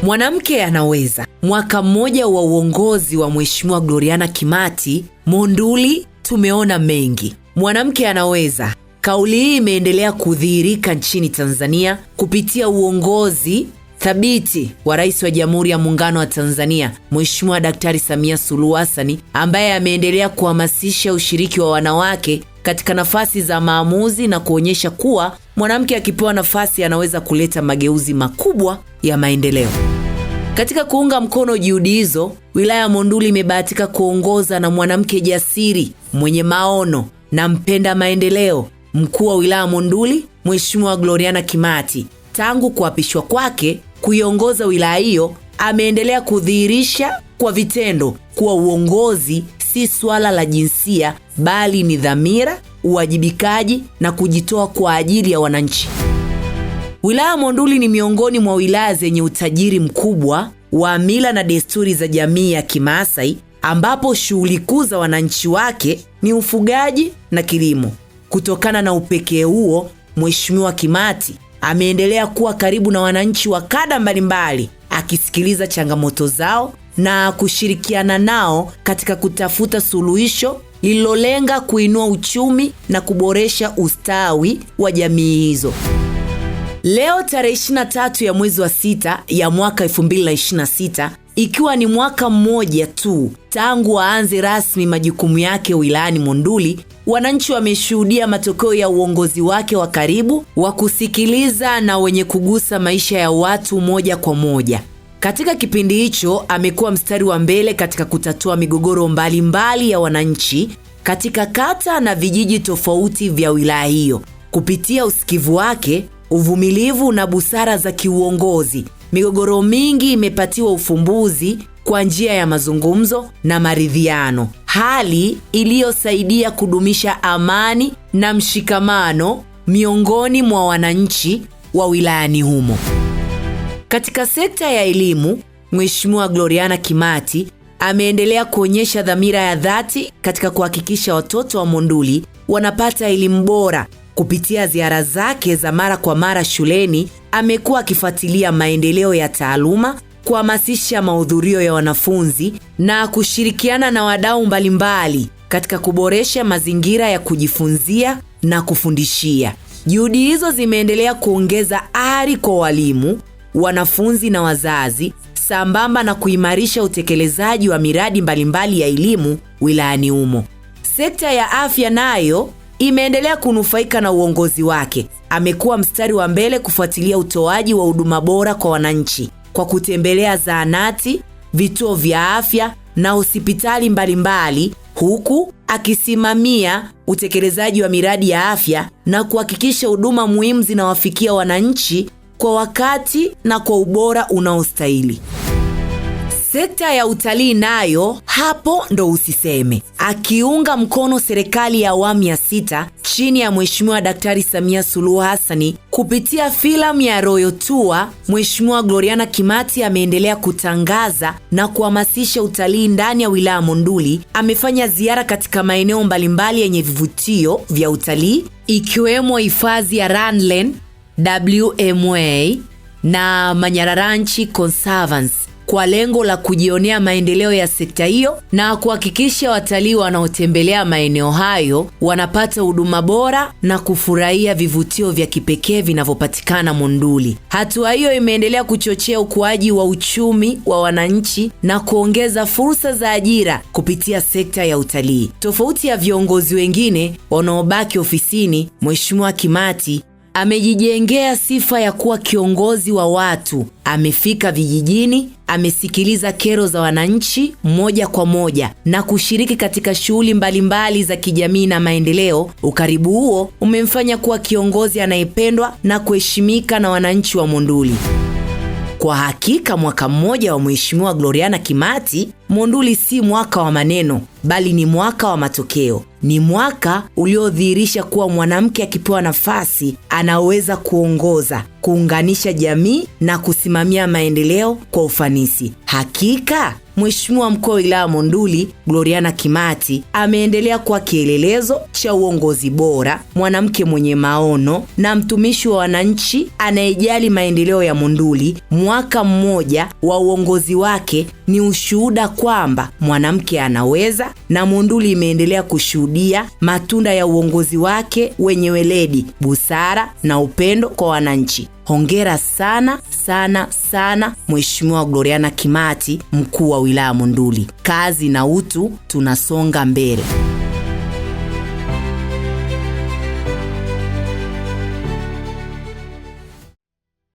Mwanamke anaweza. Mwaka mmoja wa uongozi wa Mheshimiwa Gloriana Kimati, Monduli tumeona mengi. Mwanamke anaweza. Kauli hii imeendelea kudhihirika nchini Tanzania kupitia uongozi thabiti wa Rais wa Jamhuri ya Muungano wa Tanzania, Mheshimiwa Daktari Samia Suluhu Hassan, ambaye ameendelea kuhamasisha ushiriki wa wanawake katika nafasi za maamuzi na kuonyesha kuwa mwanamke akipewa nafasi anaweza kuleta mageuzi makubwa ya maendeleo. Katika kuunga mkono juhudi hizo, wilaya ya Monduli imebahatika kuongoza na mwanamke jasiri, mwenye maono na mpenda maendeleo, mkuu wa wilaya ya Monduli, Mheshimiwa Gloriana Kimati. Tangu kuapishwa kwake kuiongoza wilaya hiyo, ameendelea kudhihirisha kwa vitendo kuwa uongozi si swala la jinsia, bali ni dhamira, uwajibikaji na kujitoa kwa ajili ya wananchi. Wilaya ya Monduli ni miongoni mwa wilaya zenye utajiri mkubwa wa mila na desturi za jamii ya Kimaasai, ambapo shughuli kuu za wananchi wake ni ufugaji na kilimo. Kutokana na upekee huo, Mheshimiwa Kimati ameendelea kuwa karibu na wananchi wa kada mbalimbali, akisikiliza changamoto zao na kushirikiana nao katika kutafuta suluhisho lililolenga kuinua uchumi na kuboresha ustawi wa jamii hizo. Leo tarehe 23 ya mwezi wa 6 ya mwaka 2026, ikiwa ni mwaka mmoja tu tangu aanze rasmi majukumu yake wilayani Monduli, wananchi wameshuhudia matokeo ya uongozi wake wa karibu, wa kusikiliza na wenye kugusa maisha ya watu moja kwa moja. Katika kipindi hicho amekuwa mstari wa mbele katika kutatua migogoro mbalimbali ya wananchi katika kata na vijiji tofauti vya wilaya hiyo. Kupitia usikivu wake, uvumilivu na busara za kiuongozi, migogoro mingi imepatiwa ufumbuzi kwa njia ya mazungumzo na maridhiano, hali iliyosaidia kudumisha amani na mshikamano miongoni mwa wananchi wa wilayani humo. Katika sekta ya elimu, Mheshimiwa Gloriana Kimati ameendelea kuonyesha dhamira ya dhati katika kuhakikisha watoto wa Monduli wanapata elimu bora. Kupitia ziara zake za mara kwa mara shuleni, amekuwa akifuatilia maendeleo ya taaluma, kuhamasisha mahudhurio ya wanafunzi na kushirikiana na wadau mbalimbali katika kuboresha mazingira ya kujifunzia na kufundishia. Juhudi hizo zimeendelea kuongeza ari kwa walimu, wanafunzi na wazazi, sambamba na kuimarisha utekelezaji wa miradi mbalimbali ya elimu wilayani humo. Sekta ya afya nayo imeendelea kunufaika na uongozi wake. Amekuwa mstari wa mbele kufuatilia utoaji wa huduma bora kwa wananchi kwa kutembelea zahanati, vituo vya afya na hospitali mbalimbali, huku akisimamia utekelezaji wa miradi ya afya na kuhakikisha huduma muhimu zinawafikia wananchi kwa wakati na kwa ubora unaostahili. Sekta ya utalii nayo hapo ndo usiseme. Akiunga mkono serikali ya awamu ya 6 chini ya Mheshimiwa Daktari Samia Suluhu Hassan kupitia filamu ya Royal Tour, Mheshimiwa Gloriana Kimati ameendelea kutangaza na kuhamasisha utalii ndani ya wilaya Monduli. Amefanya ziara katika maeneo mbalimbali yenye vivutio vya utalii, ikiwemo hifadhi ya Ranland WMA na Manyara Ranch Conservancy, kwa lengo la kujionea maendeleo ya sekta hiyo na kuhakikisha watalii wanaotembelea maeneo hayo wanapata huduma bora na kufurahia vivutio vya kipekee vinavyopatikana Monduli. Hatua hiyo imeendelea kuchochea ukuaji wa uchumi wa wananchi na kuongeza fursa za ajira kupitia sekta ya utalii. Tofauti ya viongozi wengine wanaobaki ofisini, Mheshimiwa Kimati amejijengea sifa ya kuwa kiongozi wa watu. Amefika vijijini, amesikiliza kero za wananchi moja kwa moja na kushiriki katika shughuli mbalimbali za kijamii na maendeleo. Ukaribu huo umemfanya kuwa kiongozi anayependwa na kuheshimika na wananchi wa Monduli. Kwa hakika mwaka mmoja wa Mheshimiwa Gloriana Kimati, Monduli si mwaka wa maneno, bali ni mwaka wa matokeo. Ni mwaka uliodhihirisha kuwa mwanamke akipewa nafasi anaweza kuongoza, kuunganisha jamii na kusimamia maendeleo kwa ufanisi. Hakika Mheshimiwa Mkuu wa Wilaya Monduli Gloriana Kimati ameendelea kuwa kielelezo cha uongozi bora, mwanamke mwenye maono na mtumishi wa wananchi anayejali maendeleo ya Monduli. Mwaka mmoja wa uongozi wake ni ushuhuda kwamba mwanamke anaweza, na Monduli imeendelea kushuhudia matunda ya uongozi wake wenye weledi, busara na upendo kwa wananchi. Hongera sana sana sana Mheshimiwa Gloriana Kimati, mkuu wa Wilaya Monduli. Kazi na utu, tunasonga mbele.